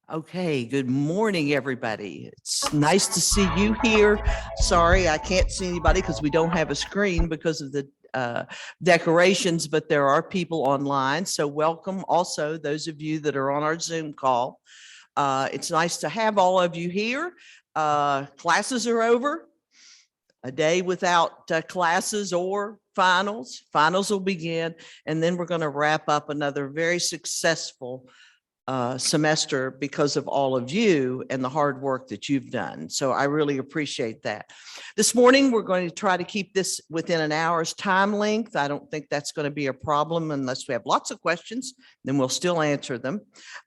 Okay, good morning, everybody. It's nice to see you here. Sorry, I can't see anybody because we don't have a screen because of the decorations, but there are people online. So welcome also those of you that are on our Zoom call. It's nice to have all of you here. Classes are over. A day without classes or finals. Finals will begin, and then we're going to wrap up another very successful semester because of all of you and the hard work that you've done. So I really appreciate that. This morning, we're going to try to keep this within an hour's time length. I don't think that's going to be a problem unless we have lots of questions, then we'll still answer them.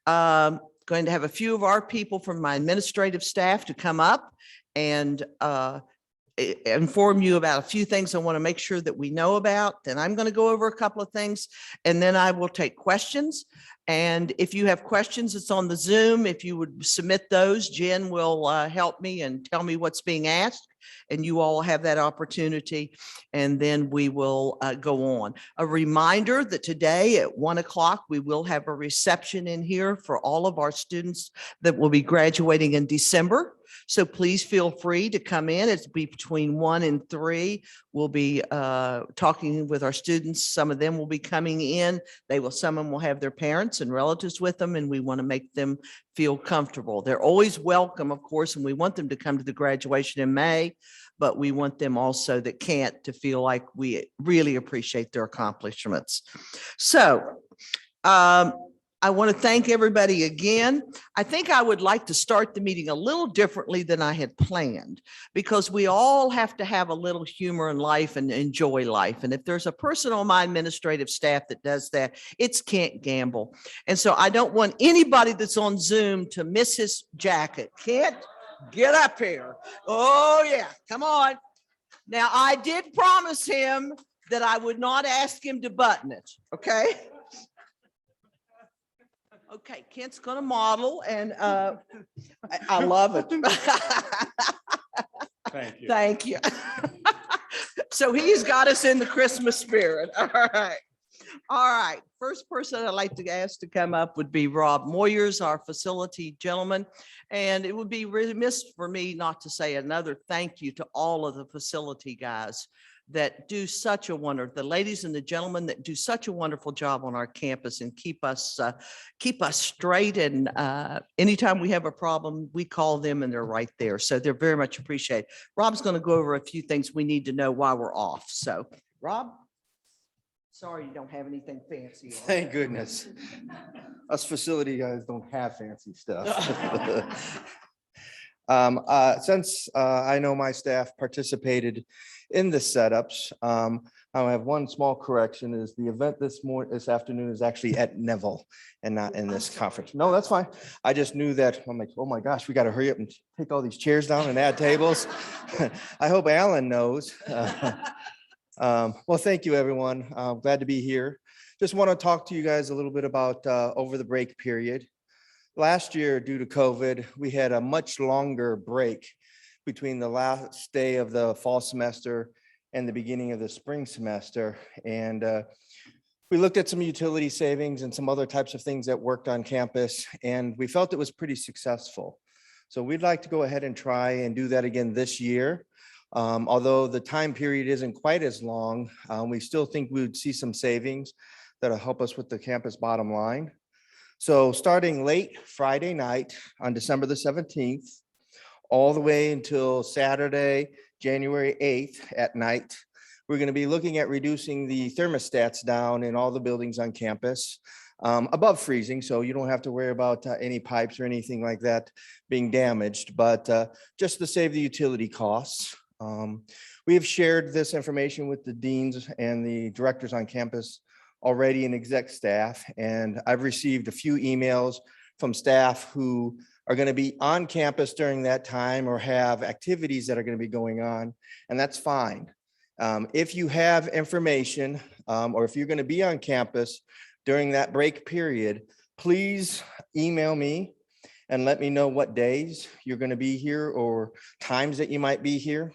Going to have a few of our people from my administrative staff to come up and inform you about a few things I want to make sure that we know about. Then I'm going to go over a couple of things, and then I will take questions. And if you have questions, it's on the Zoom. If you would submit those, Jen will help me and tell me what's being asked, and you all have that opportunity, and then we will go on. A reminder that today at 1 o'clock, we will have a reception in here for all of our students that will be graduating in December. So please feel free to come in. It's be between 1 and 3. We'll be talking with our students. Some of them will be coming in. Some of them will have their parents and relatives with them, and we want to make them feel comfortable. They're always welcome, of course, and we want them to come to the graduation in May, but we want them also that can't to feel like we really appreciate their accomplishments. So, I want to thank everybody again. I think I would like to start the meeting a little differently than I had planned, because we all have to have a little humor in life and enjoy life. And if there's a person on my administrative staff that does that, it's Kent Gamble. And so I don't want anybody that's on Zoom to miss his jacket. Kent, get up here. Oh yeah, come on. Now, I did promise him that I would not ask him to button it, okay? Okay, Kent's gonna model, and I love it. Thank you. Thank you. So he's got us in the Christmas spirit. All right. All right. First person I'd like to ask to come up would be Rob Moyers, our facility gentleman. And it would be remiss for me not to say another thank you to all of the facility guys that do such a the ladies and the gentlemen that do such a wonderful job on our campus and keep us straight. And anytime we have a problem, we call them and they're right there. So they're very much appreciated. Rob's going to go over a few things we need to know while we're off. So Rob, sorry you don't have anything fancy. Thank goodness. Us facility guys don't have fancy stuff. Since I know my staff participated in the setups, I have one small correction: is the event this afternoon is actually at Neville and not in this conference. No, that's fine. I just knew that. I'm like, oh my gosh, we got to hurry up and take all these chairs down and add tables. I hope Alan knows. Well, thank you, everyone. Glad to be here. Just want to talk to you guys a little bit about over the break period. Last year, due to COVID, we had a much longer break between the last day of the fall semester and the beginning of the spring semester. And we looked at some utility savings and some other types of things that worked on campus, and we felt it was pretty successful. So we'd like to go ahead and try and do that again this year. Although the time period isn't quite as long, we still think we would see some savings that'll help us with the campus bottom line. So starting late Friday night on December the 17th, all the way until Saturday, January 8th at night, we're going to be looking at reducing the thermostats down in all the buildings on campus above freezing. So you don't have to worry about any pipes or anything like that being damaged, but just to save the utility costs. We have shared this information with the deans and the directors on campus already in exec staff, and I've received a few emails from staff who are going to be on campus during that time or have activities that are going to be going on, and that's fine. If you have information or if you're going to be on campus during that break period, please email me and let me know what days you're going to be here or times that you might be here.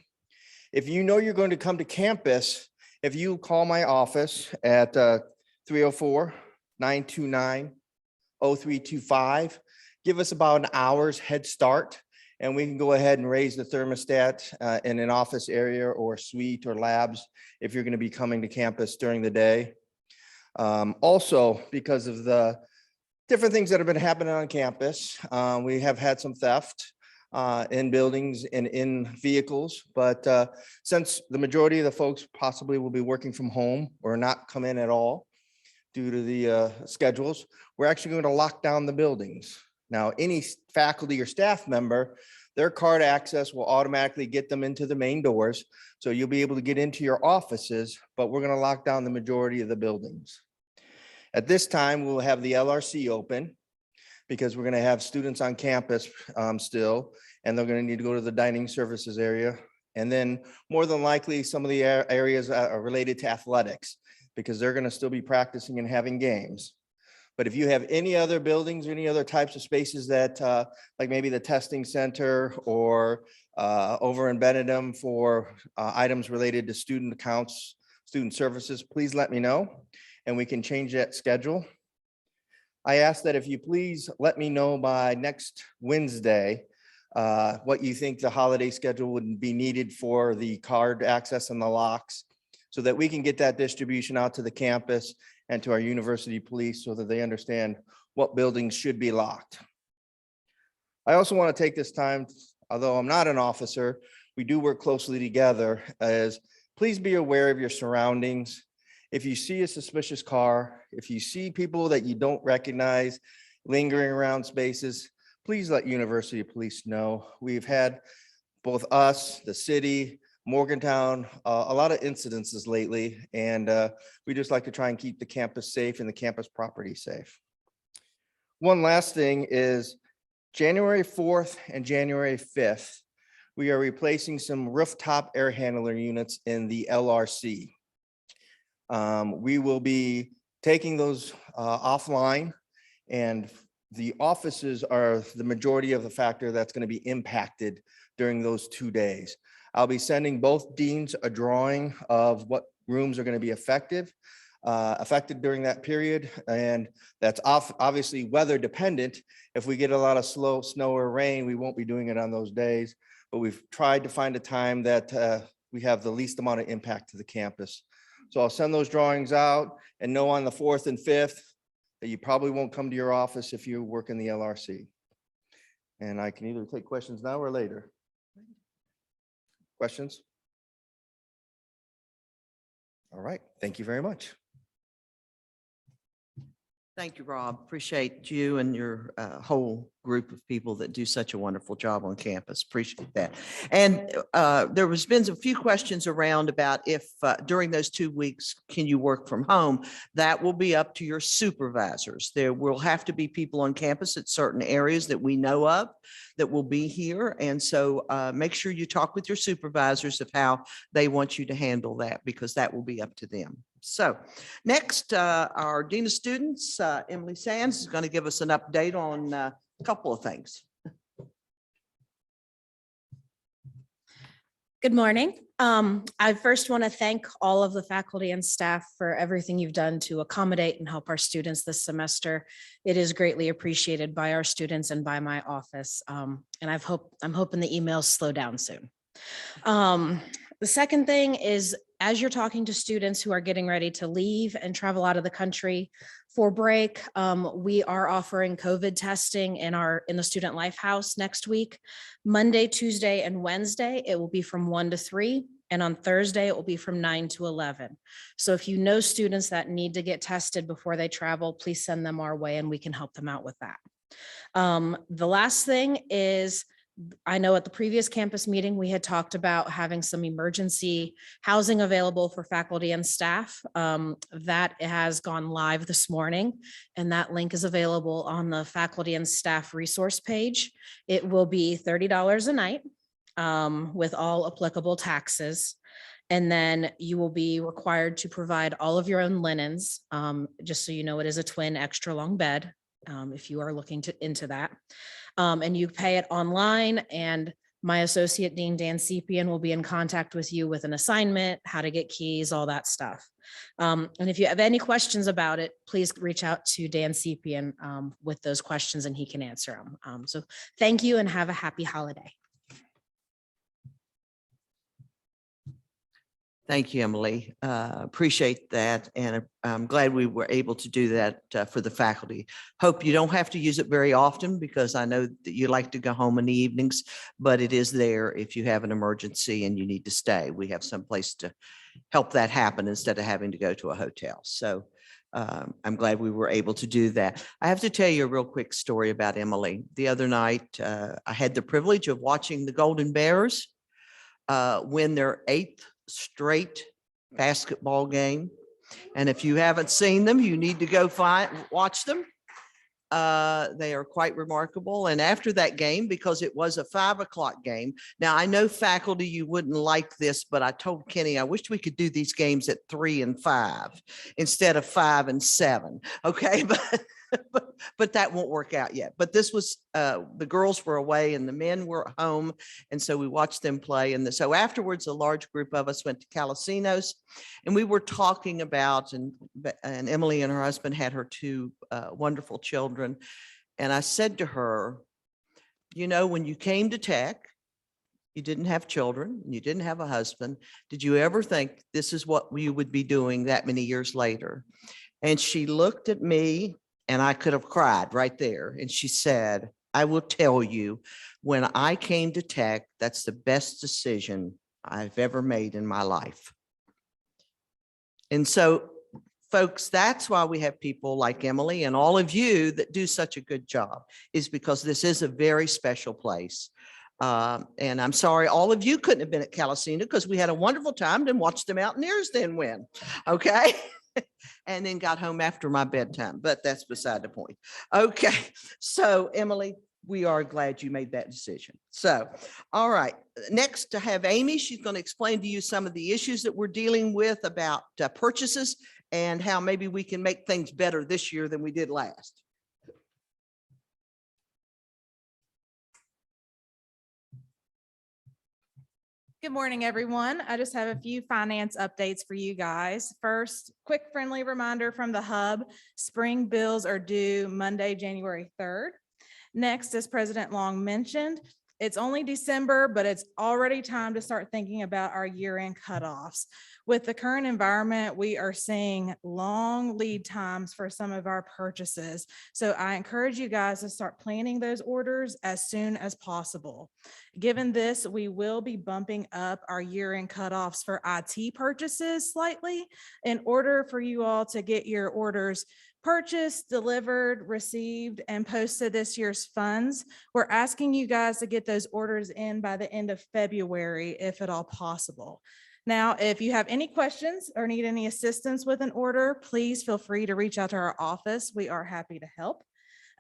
If you know you're going to come to campus, if you call my office at 304-929-0325, give us about an hour's head start, and we can go ahead and raise the thermostat in an office area or suite or labs if you're going to be coming to campus during the day. Also, because of the different things that have been happening on campus, we have had some theft in buildings and in vehicles, but since the majority of the folks possibly will be working from home or not come in at all due to the schedules, we're actually going to lock down the buildings. Now, any faculty or staff member, their card access will automatically get them into the main doors, so you'll be able to get into your offices, but we're going to lock down the majority of the buildings. At this time, we'll have the LRC open, because we're going to have students on campus still, and they're going to need to go to the dining services area. And then more than likely, some of the areas are related to athletics, because they're going to still be practicing and having games. But if you have any other buildings or any other types of spaces that, like maybe the testing center or over in Benedum for items related to student accounts, student services, please let me know, and we can change that schedule. I ask that if you please let me know by next Wednesday what you think the holiday schedule would be needed for the card access and the locks, so that we can get that distribution out to the campus and to our university police so that they understand what buildings should be locked. I also want to take this time, although I'm not an officer, we do work closely together, as please be aware of your surroundings. If you see a suspicious car, if you see people that you don't recognize lingering around spaces, please let University Police know. We've had both us, the city, Morgantown, a lot of incidences lately, and we just like to try and keep the campus safe and the campus property safe. One last thing is January 4th and January 5th, we are replacing some rooftop air handler units in the LRC. We will be taking those offline, and the offices are the majority of the factor that's going to be impacted during those 2 days. I'll be sending both deans a drawing of what rooms are going to be affected during that period, and that's obviously weather dependent. If we get a lot of snow or rain, we won't be doing it on those days, but we've tried to find a time that we have the least amount of impact to the campus. So I'll send those drawings out, and know on the 4th and 5th that you probably won't come to your office if you work in the LRC. And I can either take questions now or later. Questions? All right, thank you very much. Thank you, Rob. Appreciate you and your whole group of people that do such a wonderful job on campus. Appreciate that. And there was been a few questions around about if during those 2 weeks, can you work from home? That will be up to your supervisors. There will have to be people on campus at certain areas that we know of that will be here. And so make sure you talk with your supervisors of how they want you to handle that, because that will be up to them. So next, our Dean of Students, Emily Sands, is going to give us an update on a couple of things. Good morning. I first want to thank all of the faculty and staff for everything you've done to accommodate and help our students this semester. It is greatly appreciated by our students and by my office. And I'm hoping the emails slow down soon. The second thing is, as you're talking to students who are getting ready to leave and travel out of the country for break, we are offering COVID testing in the Student Life House next week. Monday, Tuesday, and Wednesday, it will be from 1 to 3. And on Thursday, it will be from 9 to 11. So if you know students that need to get tested before they travel, please send them our way and we can help them out with that. The last thing is, I know at the previous campus meeting, we had talked about having some emergency housing available for faculty and staff. That has gone live this morning, and that link is available on the faculty and staff resource page. It will be $30 a night with all applicable taxes. And then you will be required to provide all of your own linens. Just so you know, it is a twin extra long bed if you are looking into that. And you pay it online, and My associate dean, Dan Sepian, will be in contact with you with an assignment, how to get keys, all that stuff. And if you have any questions about it, please reach out to Dan Sepian with those questions and he can answer them. So thank you and have a happy holiday. Thank you, Emily. Appreciate that. And I'm glad we were able to do that for the faculty. Hope you don't have to use it very often because I know that you like to go home in the evenings, but it is there if you have an emergency and you need to stay. We have some place to help that happen instead of having to go to a hotel. So I'm glad we were able to do that. I have to tell you a real quick story about Emily. The other night, I had the privilege of watching the Golden Bears win their 8th straight basketball game. And if you haven't seen them, you need to go watch them. They are quite remarkable. And after that game, because it was a 5 o'clock game. Now I know faculty, you wouldn't like this, but I told Kenny, I wish we could do these games at 3 and 5 instead of 5 and 7. Okay. But that won't work out yet. But this was, the girls were away and the men were at home. And so we watched them play. And so afterwards, a large group of us went to Calasinos and we were talking about, and Emily and her husband had her 2 wonderful children. And I said to her, you know, when you came to Tech, you didn't have children, you didn't have a husband. Did you ever think this is what you would be doing that many years later? And she looked at me and I could have cried right there. And she said, I will tell you, when I came to Tech, that's the best decision I've ever made in my life. And so, folks, that's why we have people like Emily and all of you that do such a good job, is because this is a very special place. And I'm sorry, all of you couldn't have been at Calacina because we had a wonderful time and watched the Mountaineers then win. Okay. And then got home after my bedtime, but that's beside the point. Okay, so Emily, we are glad you made that decision. So, all right, next to have Amy, she's going to explain to you some of the issues that we're dealing with about purchases and how maybe we can make things better this year than we did last. Good morning, everyone. I just have a few finance updates for you guys. First, quick friendly reminder from the hub, spring bills are due Monday, January 3rd. Next, as President Long mentioned, it's only December, but it's already time to start thinking about our year-end cutoffs. With the current environment, we are seeing long lead times for some of our purchases. So I encourage you guys to start planning those orders as soon as possible. Given this, we will be bumping up our year-end cutoffs for IT purchases slightly in order for you all to get your orders purchased, delivered, received, and posted this year's funds. We're asking you guys to get those orders in by the end of February, if at all possible. Now, if you have any questions or need any assistance with an order, please feel free to reach out to our office. We are happy to help.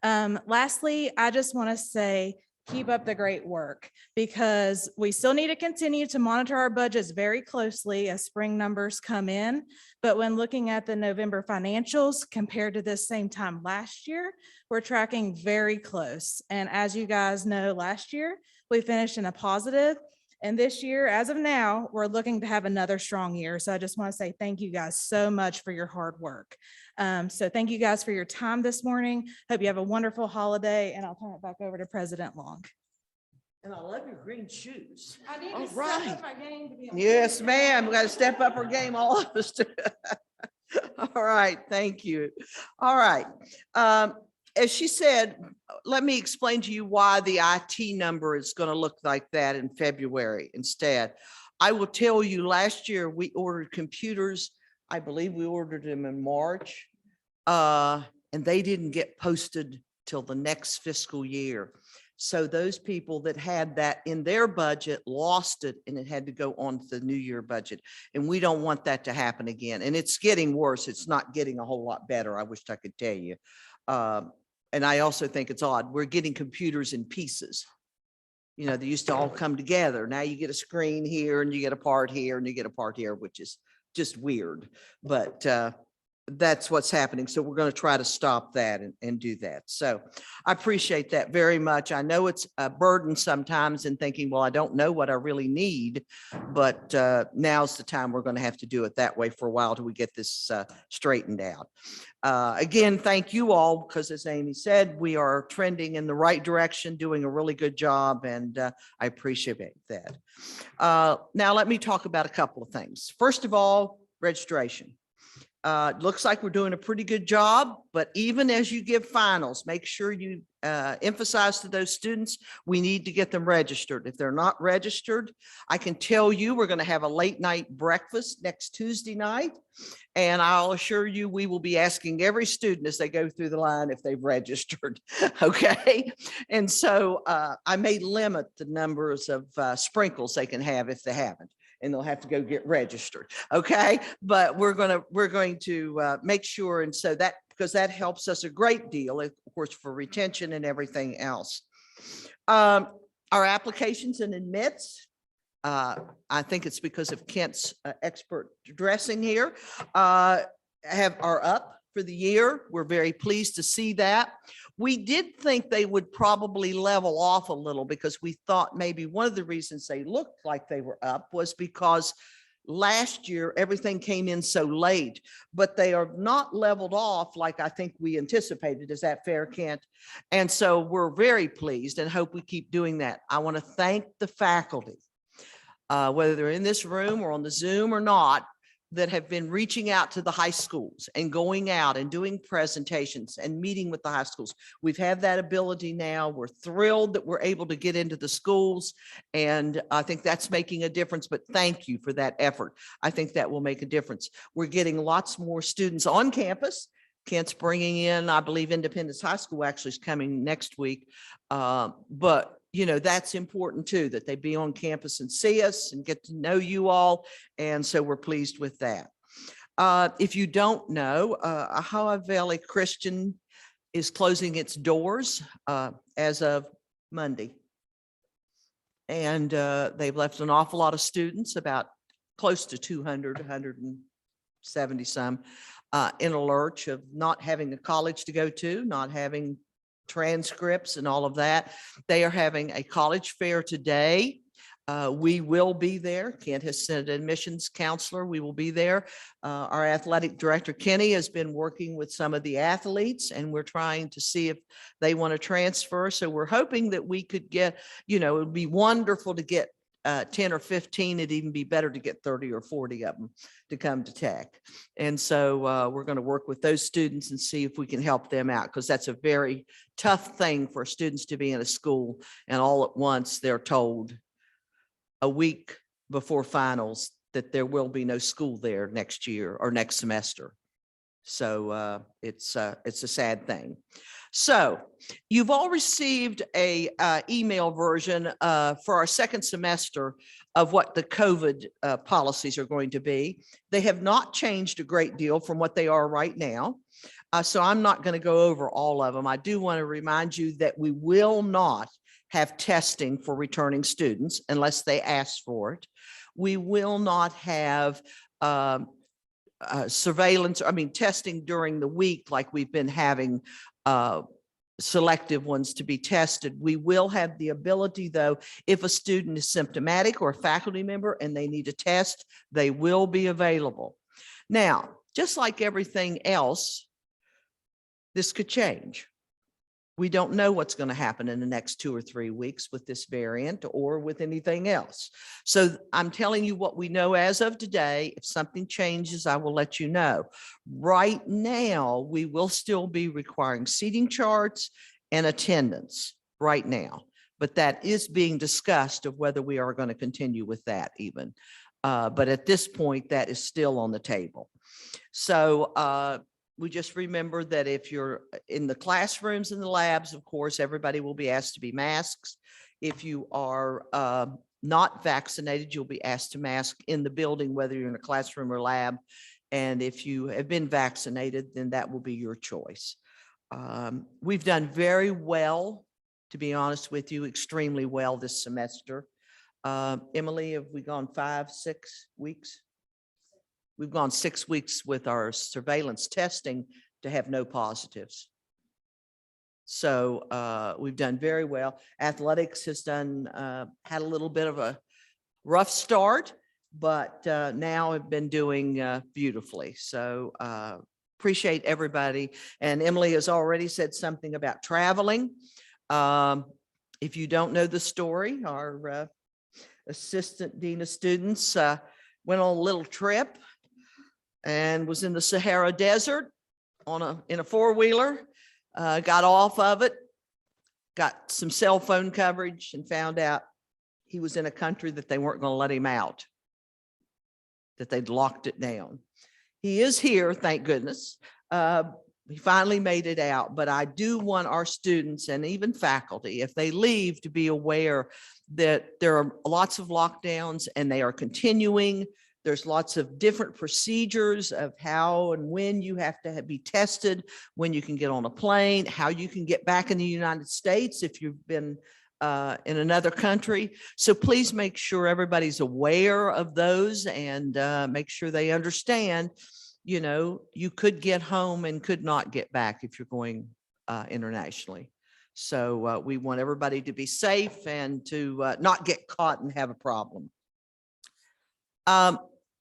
Lastly, I just want to say, keep up the great work, because we still need to continue to monitor our budgets very closely as spring numbers come in. But when looking at the November financials compared to this same time last year, we're tracking very close. And as you guys know, last year we finished in a positive. And this year, as of now, we're looking to have another strong year. So I just want to say thank you guys so much for your hard work. So thank you guys for your time this morning. Hope you have a wonderful holiday, and I'll turn it back over to President Long. And I love your green shoes. I need All to right. step up my game to be on. Yes, ma'am. We got to step up our game, all of us. All right. Thank you. All right. As she said, let me explain to you why the IT number is going to look like that in February instead. I will tell you, last year we ordered computers. I believe we ordered them in March, and they didn't get posted till the next fiscal year. So those people that had that in their budget lost it, and it had to go on to the new year budget. And we don't want that to happen again. And it's getting worse. It's not getting a whole lot better. I wish I could tell you. And I also think it's odd. We're getting computers in pieces. You know, they used to all come together. Now you get a screen here and you get a part here and you get a part here, which is just weird. But that's what's happening. So we're going to try to stop that and do that. So I appreciate that very much. I know it's a burden sometimes in thinking, well, I don't know what I really need, but now's the time we're going to have to do it that way for a while till we get this straightened out. Again, thank you all, because as Amy said, we are trending in the right direction, doing a really good job, and I appreciate that. Now, let me talk about a couple of things. First of all, registration. Looks like we're doing a pretty good job, but even as you give finals, make sure you emphasize to those students, we need to get them registered. If they're not registered, I can tell you we're going to have a late night breakfast next Tuesday night. And I'll assure you, we will be asking every student as they go through the line if they've registered. Okay. And so I may limit the numbers of sprinkles they can have if they haven't, and they'll have to go get registered. Okay. But we're going to make sure. And so that, because that helps us a great deal, of course, for retention and everything else. Our applications and admits, I think it's because of Kent's expert dressing here, are up for the year. We're very pleased to see that. We did think they would probably level off a little, because we thought maybe one of the reasons they looked like they were up was because last year everything came in so late, but they are not leveled off like I think we anticipated. Is that fair, Kent? And so we're very pleased and hope we keep doing that. I want to thank the faculty, whether they're in this room or on the Zoom or not, that have been reaching out to the high schools and going out and doing presentations and meeting with the high schools. We've had that ability now. We're thrilled that we're able to get into the schools, and I think that's making a difference, but thank you for that effort. I think that will make a difference. We're getting lots more students on campus. Kent's bringing in, I believe Independence High School actually is coming next week, but you know, that's important too, that they be on campus and see us and get to know you all. And so we're pleased with that. If you don't know, Ohio Valley Christian is closing its doors as of Monday. And they've left an awful lot of students, about close to 200, 170 some, in a lurch of not having a college to go to, not having transcripts and all of that. They are having a college fair today. We will be there. Kent has sent an admissions counselor. We will be there. Our athletic director, Kenny, has been working with some of the athletes, and we're trying to see if they want to transfer. So we're hoping that we could get, you know, it would be wonderful to get 10 or 15. It'd even be better to get 30 or 40 of them to come to Tech. And so we're going to work with those students and see if we can help them out, because that's a very tough thing for students to be in a school and all at once they're told a week before finals that there will be no school there next year or next semester. So it's a sad thing. So you've all received a email version for our second semester of what the COVID policies are going to be. They have not changed a great deal from what they are right now. So I'm not going to go over all of them. I do want to remind you that we will not have testing for returning students unless they ask for it. We will not have surveillance, testing during the week like we've been having selective ones to be tested. We will have the ability, though, if a student is symptomatic or a faculty member and they need a test, they will be available. Now, just like everything else, this could change. We don't know what's going to happen in the next 2 or 3 weeks with this variant or with anything else. So I'm telling you what we know as of today. If something changes, I will let you know. Right now, we will still be requiring seating charts and attendance right now, but that is being discussed of whether we are going to continue with that even. But at this point, that is still on the table. So we just remember that if you're in the classrooms and the labs, of course, everybody will be asked to be masks. If you are not vaccinated, you'll be asked to mask in the building, whether you're in a classroom or lab. And if you have been vaccinated, then that will be your choice. We've done very well, to be honest with you, extremely well this semester. Emily, have we gone 5, 6 weeks? we've gone 6 weeks with our surveillance testing to have no positives. So we've done very well. Athletics has done, had a little bit of a rough start, but now have been doing beautifully. So appreciate everybody. And Emily has already said something about traveling. If you don't know the story, our assistant dean of students went on a little trip and was in the Sahara Desert in a four-wheeler, got off of it, got some cell phone coverage, and found out he was in a country that they weren't going to let him out, that they'd locked it down. He is here, thank goodness. He finally made it out, but I do want our students and even faculty, if they leave, to be aware that there are lots of lockdowns and they are continuing. There's lots of different procedures of how and when you have to be tested, when you can get on a plane, how you can get back in the United States if you've been in another country. So please make sure everybody's aware of those and make sure they understand, you know, you could get home and could not get back if you're going internationally. So we want everybody to be safe and to not get caught and have a problem.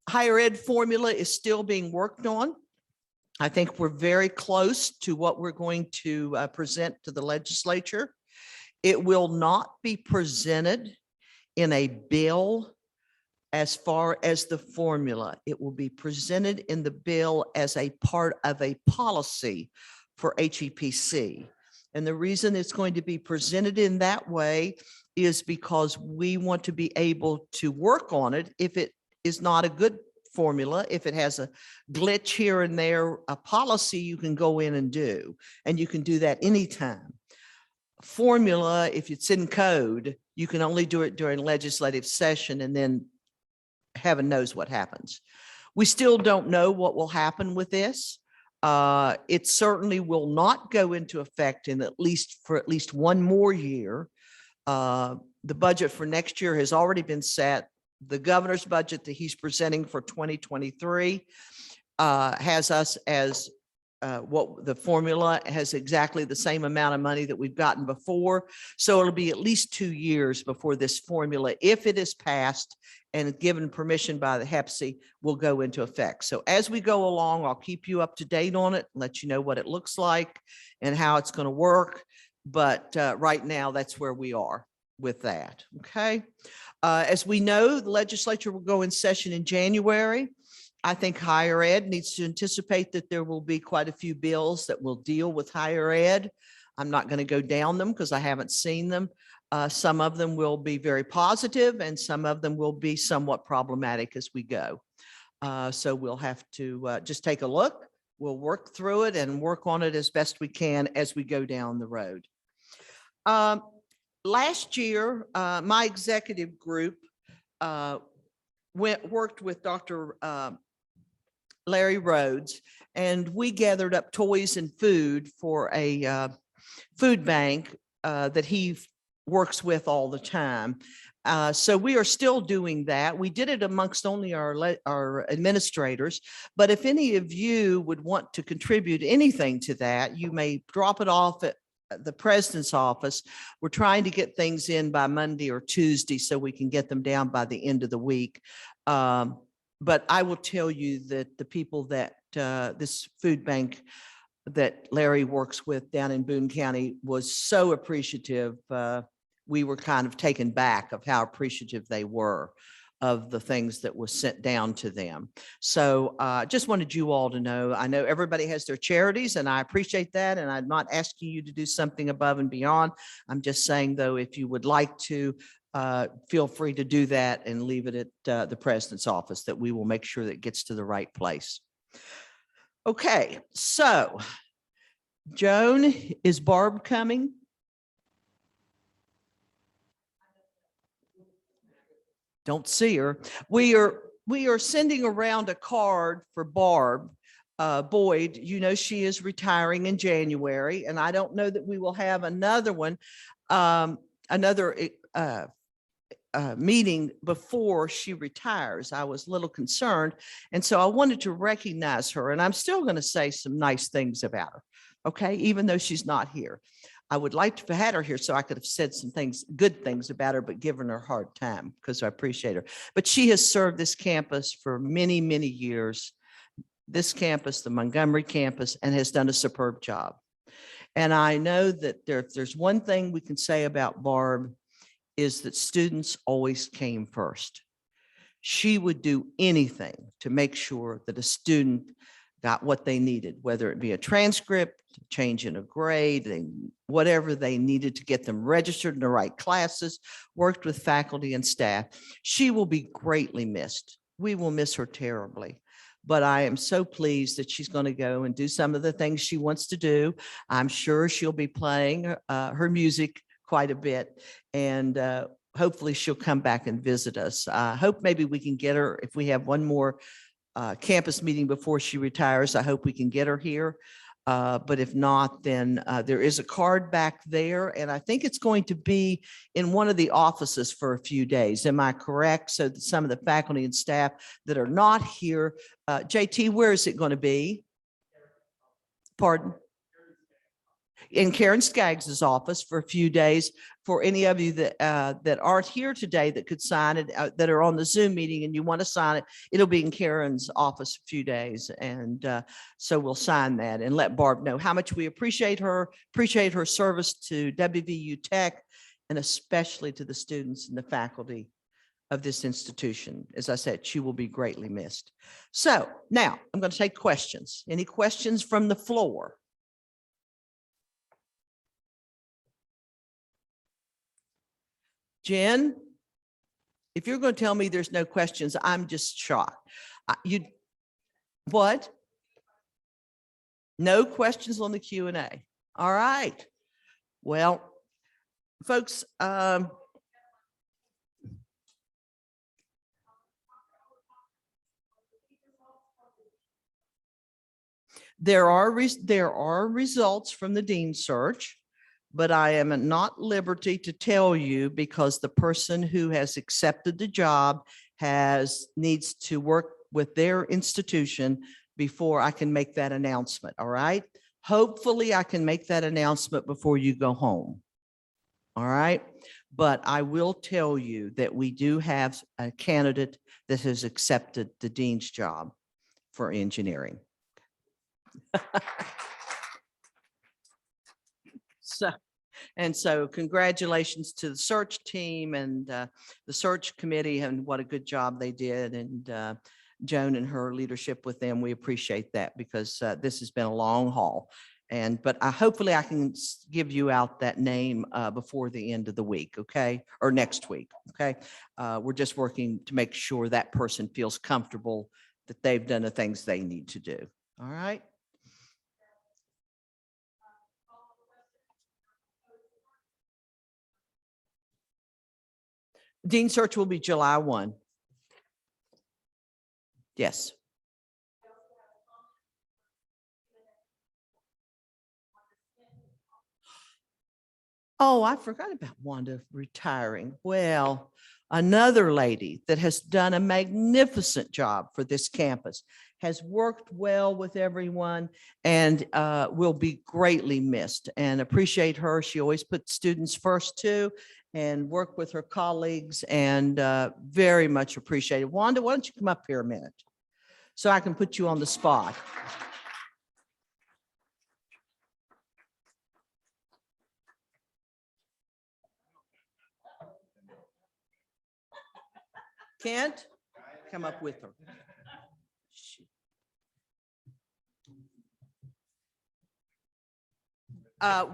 Higher ed formula is still being worked on. I think we're very close to what we're going to present to the legislature. It will not be presented in a bill as far as the formula. It will be presented in the bill as a part of a policy for HEPC. And the reason it's going to be presented in that way is because we want to be able to work on it if it is not a good formula. If it has a glitch here and there, a policy you can go in and do, and you can do that anytime. Formula, if it's in code, you can only do it during legislative session, and then heaven knows what happens. We still don't know what will happen with this. It certainly will not go into effect in at least one more year. The budget for next year has already been set. The governor's budget that he's presenting for 2023 has us as what the formula has exactly the same amount of money that we've gotten before. So it'll be at least 2 years before this formula, if it is passed and given permission by the HEPC, will go into effect. So as we go along, I'll keep you up to date on it, let you know what it looks like and how it's going to work. But right now, that's where we are with that. Okay. As we know, the legislature will go in session in January. I think higher ed needs to anticipate that there will be quite a few bills that will deal with higher ed. I'm not going to go down them because I haven't seen them. Some of them will be very positive and some of them will be somewhat problematic as we go. So we'll have to just take a look. We'll work through it and work on it as best we can as we go down the road. Last year, my executive group worked with Dr. Larry Rhodes, and we gathered up toys and food for a food bank that he works with all the time. So we are still doing that. We did it amongst only our administrators, but if any of you would want to contribute anything to that, you may drop it off at the president's office. We're trying to get things in by Monday or Tuesday so we can get them down by the end of the week. But I will tell you that the people that this food bank that Larry works with down in Boone County was so appreciative. We were kind of taken back of how appreciative they were of the things that was sent down to them. So just wanted you all to know, I know everybody has their charities and I appreciate that. And I'm not asking you to do something above and beyond. I'm just saying though, if you would like to, feel free to do that and leave it at the president's office, that we will make sure that it gets to the right place. Okay, so Joan, is Barb coming? Don't see her. We are sending around a card for Barb Boyd. You know, she is retiring in January, and I don't know that we will have another one, another meeting before she retires. I was a little concerned. And so I wanted to recognize her, and I'm still going to say some nice things about her. Okay, even though she's not here. I would like to have had her here so I could have said some things, good things about her, but given her a hard time because I appreciate her. But she has served this campus for many, many years, this campus, the Montgomery campus, and has done a superb job. And I know that if there's one thing we can say about Barb is that students always came first. She would do anything to make sure that a student got what they needed, whether it be a transcript, change in a grade, whatever they needed to get them registered in the right classes, worked with faculty and staff. She will be greatly missed. We will miss her terribly. But I am so pleased that she's going to go and do some of the things she wants to do. I'm sure she'll be playing her music quite a bit, and hopefully she'll come back and visit us. I hope maybe we can get her, if we have one more campus meeting before she retires. I hope we can get her here. But if not, then there is a card back there, and I think it's going to be in one of the offices for a few days. Am I correct? So that some of the faculty and staff that are not here, JT, where is it going to be? Pardon? In Karen Skaggs's office for a few days. For any of you that that aren't here today that could sign it, that are on the Zoom meeting and you want to sign it, it'll be in Karen's office a few days. And so we'll sign that and let Barb know how much we appreciate her service to WVU Tech, and especially to the students and the faculty of this institution. As I said, she will be greatly missed. So now I'm going to take questions. Any questions from the floor? Jen, if you're going to tell me there's no questions, I'm just shocked. What? No questions on the Q&A. All right. Well, folks, there are results from the dean search, but I am at not liberty to tell you because the person who has accepted the job needs to work with their institution before I can make that announcement. All right. Hopefully I can make that announcement before you go home. All right. But I will tell you that we do have a candidate that has accepted the dean's job for engineering. So congratulations to the search team and the search committee, and what a good job they did. And Joan and her leadership with them, we appreciate that, because this has been a long haul. But hopefully I can give you out that name before the end of the week, okay? Or next week, okay? We're just working to make sure that person feels comfortable that they've done the things they need to do. All right? Dean search will be July 1. Yes. Oh, I forgot about Wanda retiring. Well, another lady that has done a magnificent job for this campus, has worked well with everyone, and will be greatly missed, and appreciate her. She always put students first too, and work with her colleagues, and very much appreciated. Wanda, why don't you come up here a minute so I can put you on the spot. Kent, come up with her.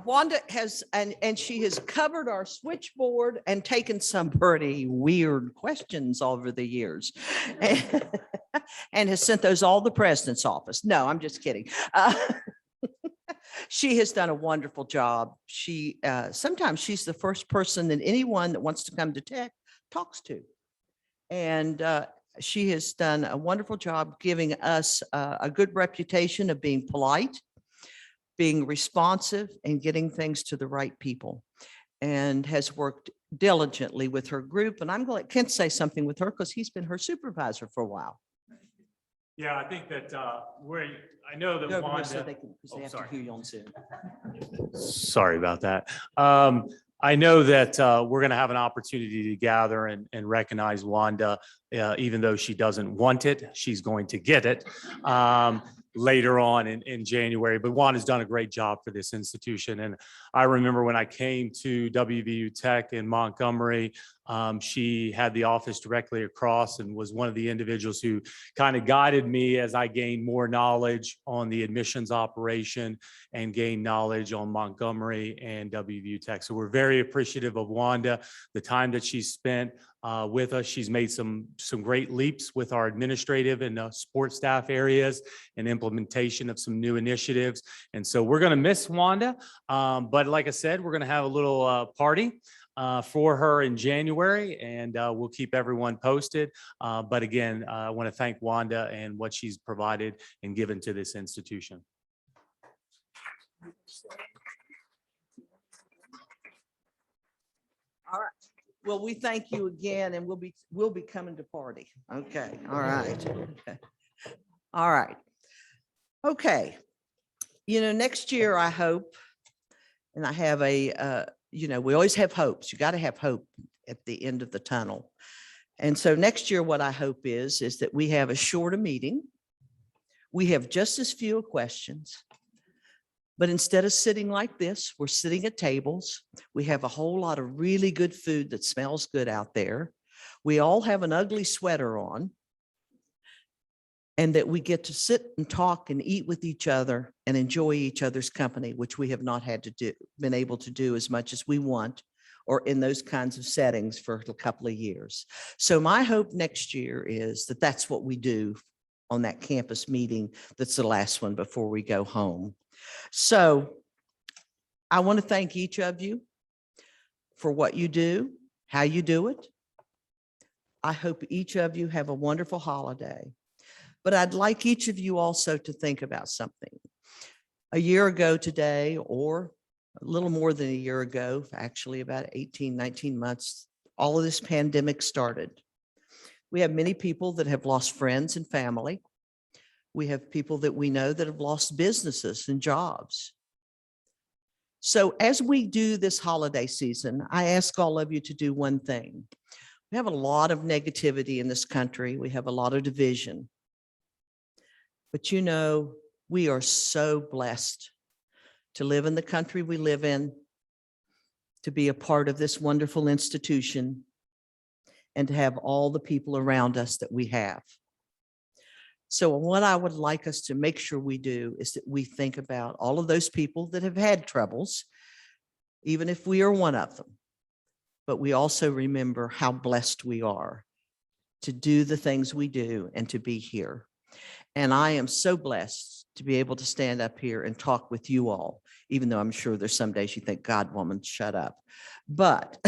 Wanda has, and she has covered our switchboard and taken some pretty weird questions over the years, and has sent those all to the president's office. No, I'm just kidding. She has done a wonderful job. She sometimes she's the first person that anyone that wants to come to Tech talks to, and she has done a wonderful job giving us a good reputation of being polite, being responsive, and getting things to the right people. and has worked diligently with her group. And I'm going to let Kent say something with her because he's been her supervisor for a while. Yeah, I think that I know that Go over here so Wanda. they can, because Oh, they have to sorry. hear you on Zoom. Sorry about that. I know that we're going to have an opportunity to gather and recognize Wanda, even though she doesn't want it, she's going to get it later on in January. But Wanda's done a great job for this institution. And I remember when I came to WVU Tech in Montgomery, she had the office directly across and was one of the individuals who kind of guided me as I gained more knowledge on the admissions operation and gained knowledge on Montgomery and WVU Tech. So we're very appreciative of Wanda, the time that she's spent with us. She's made some great leaps with our administrative and support staff areas and implementation of some new initiatives. And so we're going to miss Wanda. But like I said, we're going to have a little party for her in January, and we'll keep everyone posted. But again, I want to thank Wanda and what she's provided and given to this institution. All right. Well, we thank you again, and we'll be coming to party. Okay. All right. Okay. All right. Okay. Next year, I hope, and I have we always have hopes. You got to have hope at the end of the tunnel. And so next year, what I hope is that we have a shorter meeting. We have just as few questions. But instead of sitting like this, we're sitting at tables. We have a whole lot of really good food that smells good out there. We all have an ugly sweater on. And that we get to sit and talk and eat with each other and enjoy each other's company, which we have not been able to do as much as we want, or in those kinds of settings for a couple of years. So my hope next year is that that's what we do on that campus meeting. That's the last one before we go home. So I want to thank each of you for what you do, how you do it. I hope each of you have a wonderful holiday. But I'd like each of you also to think about something. A year ago today, or a little more than a year ago, actually about 18, 19 months, all of this pandemic started. We have many people that have lost friends and family. We have people that we know that have lost businesses and jobs. So as we do this holiday season, I ask all of you to do one thing. We have a lot of negativity in this country. We have a lot of division. But we are so blessed to live in the country we live in, to be a part of this wonderful institution, and to have all the people around us that we have. So what I would like us to make sure we do is that we think about all of those people that have had troubles, even if we are one of them. But we also remember how blessed we are to do the things we do and to be here. And I am so blessed to be able to stand up here and talk with you all, even though I'm sure there's some days you think, God, woman, shut up. But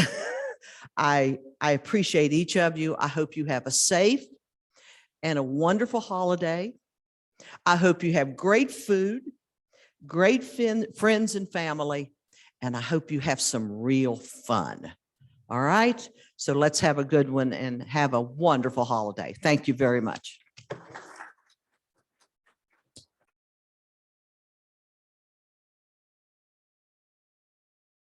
I appreciate each of you. I hope you have a safe and a wonderful holiday. I hope you have great food, great friends and family, and I hope you have some real fun. All right? So let's have a good one and have a wonderful holiday. Thank you very much.